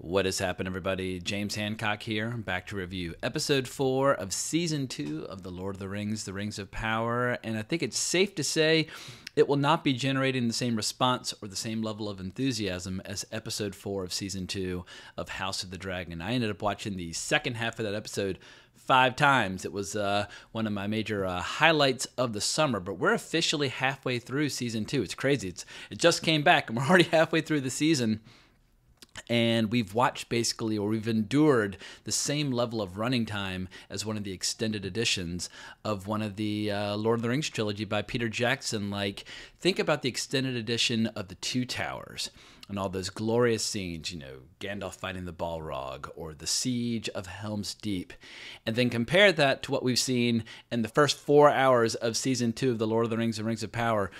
What has happened, everybody? James Hancock here, back to review episode 4 of season 2 of The Lord of the Rings, The Rings of Power, and I think it's safe to say it will not be generating the same response or the same level of enthusiasm as episode 4 of season 2 of House of the Dragon. I ended up watching the second half of that episode 5 times. It was one of my major highlights of the summer, but we're officially halfway through season 2. It's crazy. It just came back, and we're already halfway through the season. And we've watched basically, or we've endured the same level of running time as one of the extended editions of one of the Lord of the Rings trilogy by Peter Jackson. Like, think about the extended edition of The Two Towers and all those glorious scenes, you know, Gandalf fighting the Balrog or the Siege of Helm's Deep. And then compare that to what we've seen in the first 4 hours of season 2 of The Lord of the Rings and Rings of Power.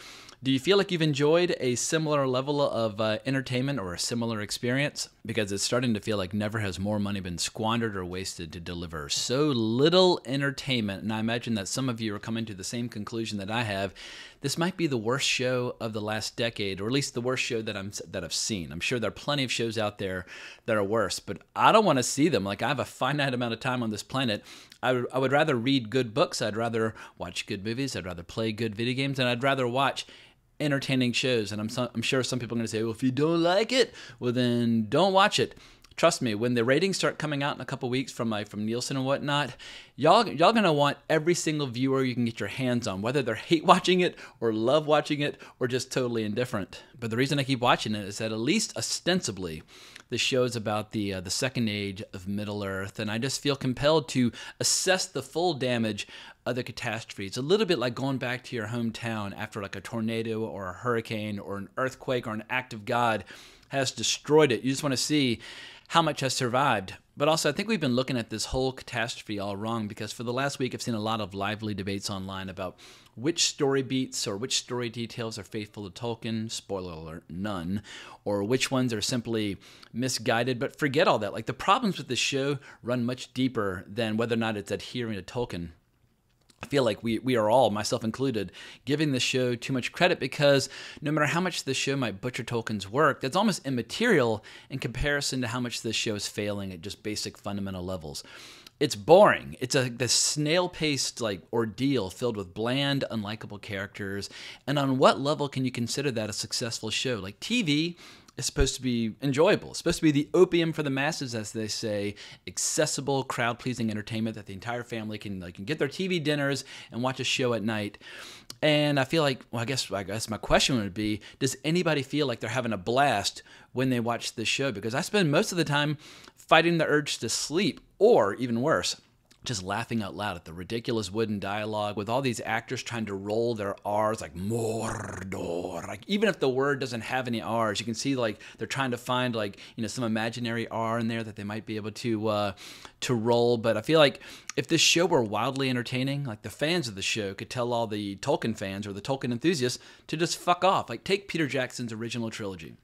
Do you feel like you've enjoyed a similar level of entertainment or a similar experience? Because it's starting to feel like never has more money been squandered or wasted to deliver so little entertainment. And I imagine that some of you are coming to the same conclusion that I have. This might be the worst show of the last decade, or at least the worst show that I've seen. I'm sure there are plenty of shows out there that are worse, but I don't want to see them. Like, I have a finite amount of time on this planet. I would rather read good books. I'd rather watch good movies. I'd rather play good video games, and I'd rather watch entertaining shows. And I'm sure some people are going to say, well, if you don't like it, well, then don't watch it. Trust me, when the ratings start coming out in a couple weeks from Nielsen and whatnot, y'all gonna want every single viewer you can get your hands on, whether they're hate watching it or love watching it or just totally indifferent. But the reason I keep watching it is that at least ostensibly, the show is about the second age of Middle-earth, and I just feel compelled to assess the full damage of the catastrophe. It's a little bit like going back to your hometown after like a tornado or a hurricane or an earthquake or an act of God has destroyed it. You just want to see how much has survived. But also, I think we've been looking at this whole catastrophe all wrong, because for the last week I've seen a lot of lively debates online about which story beats or which story details are faithful to Tolkien, spoiler alert, none, or which ones are simply misguided. But forget all that. Like, the problems with this show run much deeper than whether or not it's adhering to Tolkien. I feel like we are all, myself included, giving this show too much credit, because no matter how much this show might butcher Tolkien's work, that's almost immaterial in comparison to how much this show is failing at just basic fundamental levels. It's boring. It's this snail-paced ordeal filled with bland, unlikable characters. And on what level can you consider that a successful show? Like, TV is supposed to be enjoyable. It's supposed to be the opium for the masses, as they say, accessible, crowd-pleasing entertainment that the entire family can get their TV dinners and watch a show at night. And I feel like, well, I guess my question would be, does anybody feel like they're having a blast when they watch this show? Because I spend most of the time fighting the urge to sleep, or even worse, just laughing out loud at the ridiculous wooden dialogue with all these actors trying to roll their R's like Mordor. Like, even if the word doesn't have any R's, you can see they're trying to find some imaginary R in there that they might be able to roll. But I feel like if this show were wildly entertaining, like, the fans of the show could tell all the Tolkien fans or the Tolkien enthusiasts to just fuck off. Like, take Peter Jackson's original trilogy.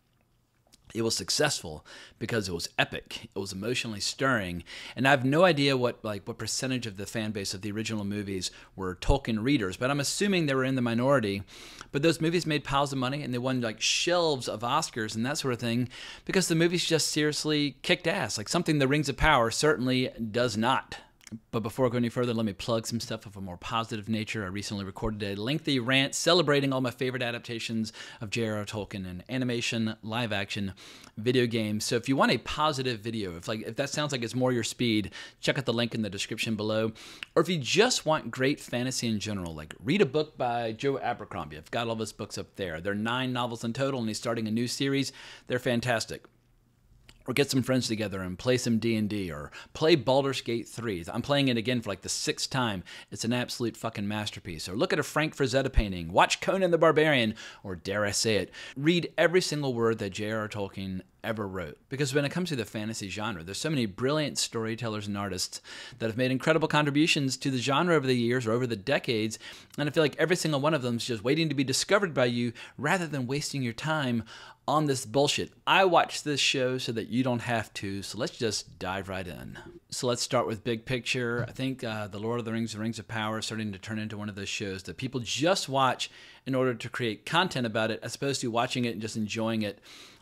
It was successful because it was epic. It was emotionally stirring. And I have no idea what percentage of the fan base of the original movies were Tolkien readers, but I'm assuming they were in the minority. But those movies made piles of money, and they won shelves of Oscars and that sort of thing, because the movies just seriously kicked ass. Like, something The Rings of Power certainly does not. But before I go any further, let me plug some stuff of a more positive nature. I recently recorded a lengthy rant celebrating all my favorite adaptations of J.R.R. Tolkien in animation, live action, video games. So if you want a positive video, if that sounds like it's more your speed, check out the link in the description below. Or if you just want great fantasy in general, read a book by Joe Abercrombie. I've got all his books up there. There are 9 novels in total, and he's starting a new series. They're fantastic. Or get some friends together and play some D&D, or play Baldur's Gate 3. I'm playing it again for the 6th time. It's an absolute fucking masterpiece. Or look at a Frank Frazetta painting. Watch Conan the Barbarian, or dare I say it, read every single word that J.R.R. Tolkien ever wrote. Because when it comes to the fantasy genre, there's so many brilliant storytellers and artists that have made incredible contributions to the genre over the years or over the decades, and I feel like every single one of them is just waiting to be discovered by you rather than wasting your time on this bullshit. I watch this show so that you don't have to, so let's just dive right in. So let's start with big picture. I think The Lord of the Rings, The Rings of Power is starting to turn into one of those shows that people just watch in order to create content about it, as opposed to watching it and just enjoying it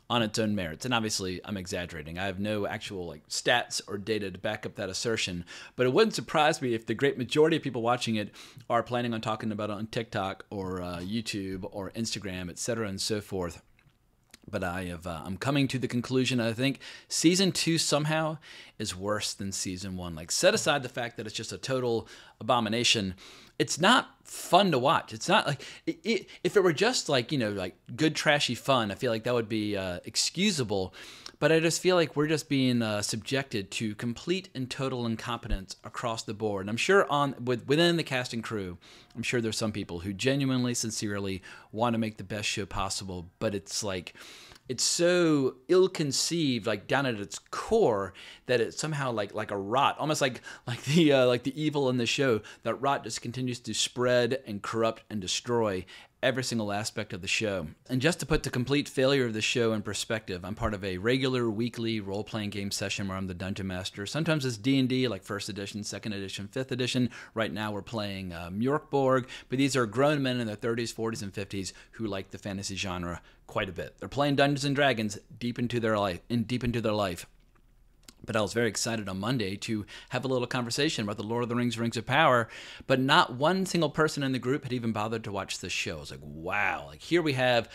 on its own merits. And obviously, I'm exaggerating. I have no actual like stats or data to back up that assertion. But it wouldn't surprise me if the great majority of people watching it are planning on talking about it on TikTok or YouTube or Instagram, etc., and so forth. But I'm coming to the conclusion, I think season 2 somehow is worse than season 1. Like, set aside the fact that it's just a total abomination. It's not fun to watch. It's not like, if it were just like, like good trashy fun, I feel like that would be excusable. But I just feel like we're just being subjected to complete and total incompetence across the board. And I'm sure within the cast and crew, I'm sure there's some people who genuinely, sincerely want to make the best show possible. But it's like, it's so ill-conceived, like down at its core, that it's somehow like a rot, almost like the evil in the show. That rot just continues to spread and corrupt and destroy every single aspect of the show. And just to put the complete failure of the show in perspective, I'm part of a regular weekly role-playing game session where I'm the Dungeon Master. Sometimes it's D&D, like 1st edition, 2nd edition, 5th edition. Right now we're playing Mjorkborg, but these are grown men in their 30s, 40s, and 50s who like the fantasy genre quite a bit. They're playing Dungeons and Dragons deep into their life. But I was very excited on Monday to have a little conversation about the Lord of the Rings, Rings of Power, but not one single person in the group had even bothered to watch this show. I was like, wow, like here we have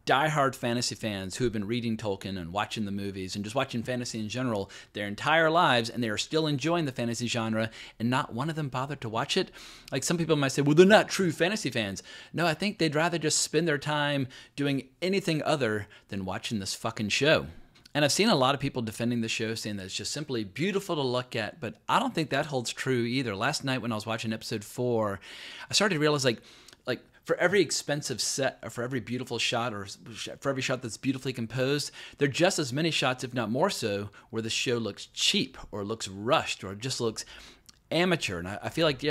diehard fantasy fans who have been reading Tolkien and watching the movies and just watching fantasy in general their entire lives, and they are still enjoying the fantasy genre, and not one of them bothered to watch it. Like, some people might say, well, they're not true fantasy fans. No, I think they'd rather just spend their time doing anything other than watching this fucking show. And I've seen a lot of people defending the show, saying that it's just simply beautiful to look at, but I don't think that holds true either. Last night when I was watching episode 4, I started to realize like for every expensive set, or for every beautiful shot, or for every shot that's beautifully composed, there are just as many shots, if not more so, where the show looks cheap or looks rushed or just looks amateur. And I feel like,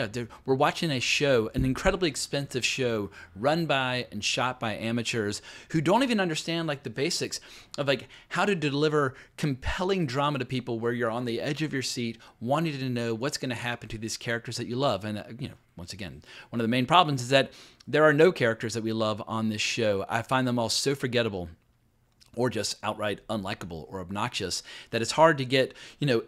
we're watching a show, an incredibly expensive show run by and shot by amateurs who don't even understand like the basics of like how to deliver compelling drama to people, where you're on the edge of your seat wanting to know what's going to happen to these characters that you love. And once again, one of the main problems is that there are no characters that we love on this show. I find them all so forgettable, or just outright unlikable or obnoxious, that it's hard to get,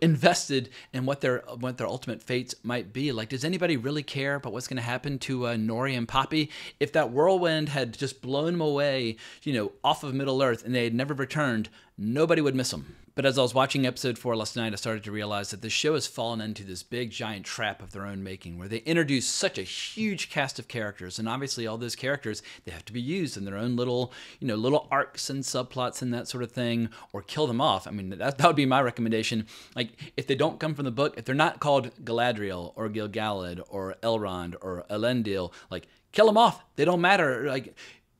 invested in what their ultimate fates might be. Like, does anybody really care about what's going to happen to Nori and Poppy? If that whirlwind had just blown them away, off of Middle Earth, and they had never returned, nobody would miss them. But as I was watching episode 4 last night, I started to realize that the show has fallen into this big, giant trap of their own making, where they introduce such a huge cast of characters, and obviously all those characters, they have to be used in their own little, little arcs and subplots and that sort of thing, or kill them off. I mean, that would be my recommendation. Like, if they don't come from the book, if they're not called Galadriel or Gil-galad or Elrond or Elendil, like, kill them off. They don't matter.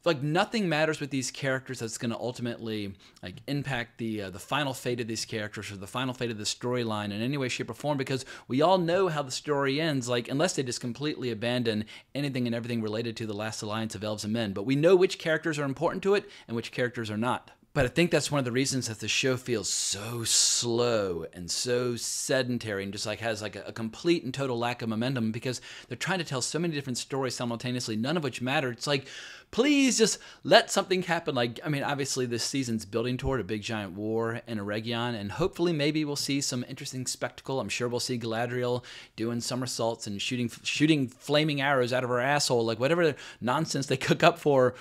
Like nothing matters with these characters that's going to ultimately like impact the final fate of these characters, or the final fate of the storyline in any way, shape, or form, because we all know how the story ends, like, unless they just completely abandon anything and everything related to the last alliance of elves and men. But we know which characters are important to it and which characters are not. But I think that's one of the reasons that the show feels so slow and so sedentary, and just like has like a complete and total lack of momentum, because they're trying to tell so many different stories simultaneously, none of which matter. It's like, please just let something happen. Like, I mean, obviously this season's building toward a big giant war in Eregion, and hopefully maybe we'll see some interesting spectacle. I'm sure we'll see Galadriel doing somersaults and shooting flaming arrows out of her asshole, like whatever nonsense they cook up for her.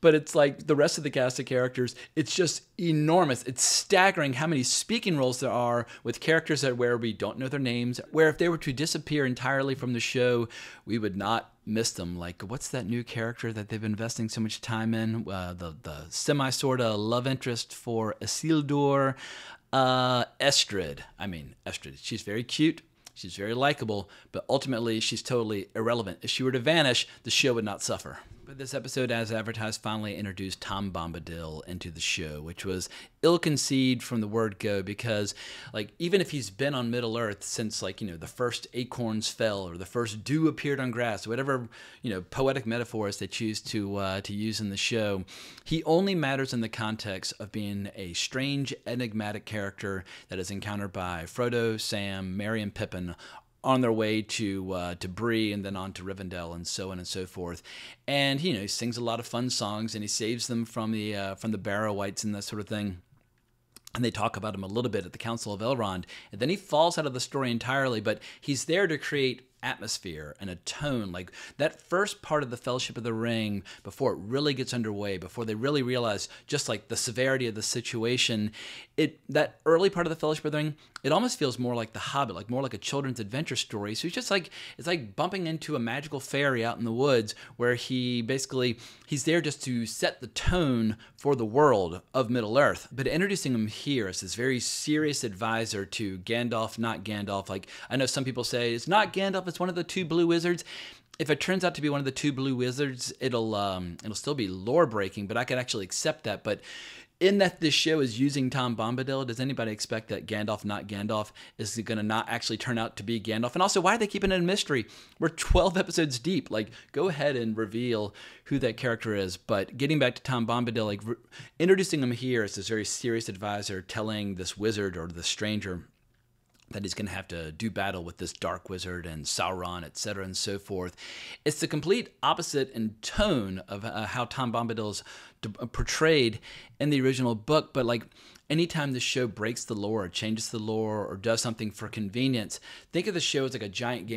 But it's like the rest of the cast of characters, it's just enormous. It's staggering how many speaking roles there are with characters where we don't know their names, where if they were to disappear entirely from the show, we would not miss them. Like, what's that new character that they've been investing so much time in? The semi-sorta love interest for Isildur, Estrid. I mean, Estrid, she's very cute. She's very likable, but ultimately she's totally irrelevant. If she were to vanish, the show would not suffer. But this episode, as advertised, finally introduced Tom Bombadil into the show, which was ill-conceived from the word go, because like even if he's been on Middle Earth since like the first acorns fell or the first dew appeared on grass, whatever poetic metaphors they choose to use in the show, he only matters in the context of being a strange, enigmatic character that is encountered by Frodo, Sam, Merry, and Pippin, on their way to Bree and then on to Rivendell and so on and so forth. And he sings a lot of fun songs, and he saves them from the Barrow-wights and that sort of thing. And they talk about him a little bit at the Council of Elrond. And then he falls out of the story entirely, but he's there to create atmosphere and a tone. Like that first part of the Fellowship of the Ring, before it really gets underway, before they really realize just like the severity of the situation, that early part of the Fellowship of the Ring, it almost feels more like The Hobbit, like more like a children's adventure story. So it's like bumping into a magical fairy out in the woods, where he's there just to set the tone for the world of Middle-earth. But introducing him here as this very serious advisor to Gandalf, not Gandalf. Like, I know some people say it's not Gandalf, it's one of the two blue wizards. If it turns out to be one of the two blue wizards, it'll still be lore breaking, but I could actually accept that. But in that this show is using Tom Bombadil, does anybody expect that Gandalf, not Gandalf, is going to not actually turn out to be Gandalf? And also, why are they keeping it a mystery? We're 12 episodes deep. Like, go ahead and reveal who that character is. But getting back to Tom Bombadil, like introducing him here as this very serious advisor, telling this wizard or the stranger that he's going to have to do battle with this dark wizard and Sauron, etc., and so forth. It's the complete opposite in tone of how Tom Bombadil is portrayed in the original book. But like anytime the show breaks the lore or changes the lore or does something for convenience, think of the show as like a giant game